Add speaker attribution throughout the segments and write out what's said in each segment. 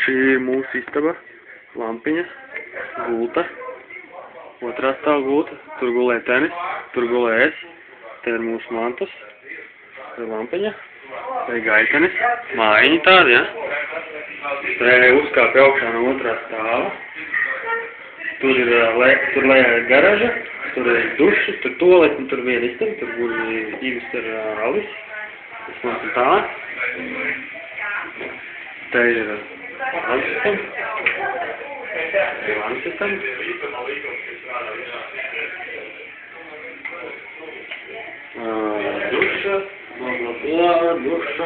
Speaker 1: Šī ir mūsu istaba, lampiņas, gulta, otrā stāv gulta, tur gulē tenis, tur gulē es, te ir mūsu mantas, te ir lampiņa, te ir gaitenis, mājiņi tādi, ja? Te uzkāpja augšā no otrā stāva, tur lejā ir garaža, tur ir dušas, tur toaleti, un tur viena istaba, tur guļ Ivis ar Alis, tas mums ir tā. Te ir vānu sistēma. Duša, duša.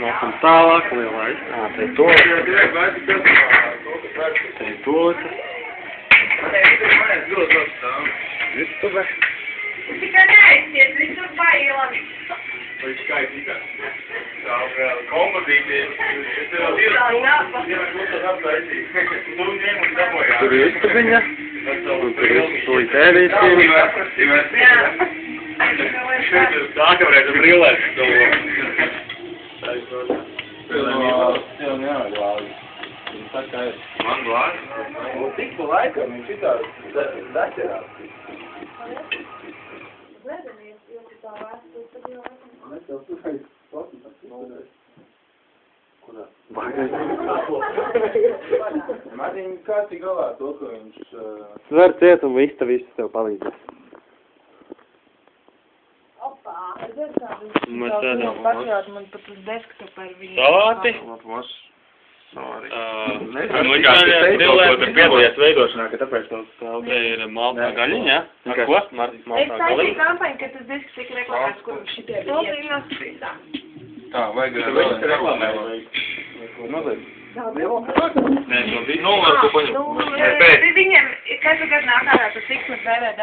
Speaker 1: Nākam tālāk, lielais. Te ir toalete. Te ir toalete. Virtuvē.
Speaker 2: Tikai neaiziet, viņš tur bailami.
Speaker 3: Vai skaidrs tikai? Tā vēl kompozīcija.
Speaker 1: Tur ir istabiņa. Un tur ir tūlīt ēdīsim.
Speaker 3: Šeit ir nākamreiz ar brillēs.
Speaker 4: Tev neatglāzi.
Speaker 3: Man glāzi?
Speaker 4: Tik pa laikam viņš šitā daķerās. Mārtiņ, kā tik galā to, ka viņš...
Speaker 1: Sver ciet un vista visu tev palīdzēs.
Speaker 2: Opā, redz kādu.
Speaker 1: Mēs ēdām.
Speaker 2: Man pat uz desktopā ir viņa.
Speaker 1: Salāti.
Speaker 3: Man likās, ka teicu kaut ko, tur piedalījās veidošanā, ka tāpēc tev stāv.
Speaker 1: Te ir maltā gaļiņa, ja? Ar ko?
Speaker 2: Es
Speaker 1: Maltā
Speaker 2: taisīju
Speaker 1: gaļiņa.
Speaker 2: kampaņu, ka tas disks tika reklamēts, kur šitie bija.
Speaker 4: Tā, vajag
Speaker 3: Tur viss ir reklamē. Nē, no var ko paņemt.
Speaker 2: Viņiem katru gadu nāk ārā tas X DVD.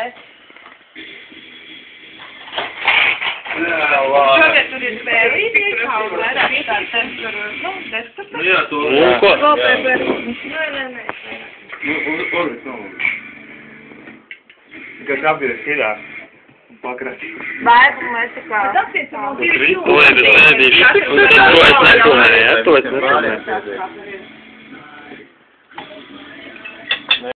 Speaker 2: Šogad tur ir spēlīti, kā un vairāk tāds tur, desktopā.
Speaker 3: Jā, to...
Speaker 1: Un ko?
Speaker 2: Nē.
Speaker 3: Tikai apgriez šķidā. Pakrati.
Speaker 2: Bērnu mēs tā kā...
Speaker 1: To es ēdīšu. To es nekulēju, ja? To es nekulēju.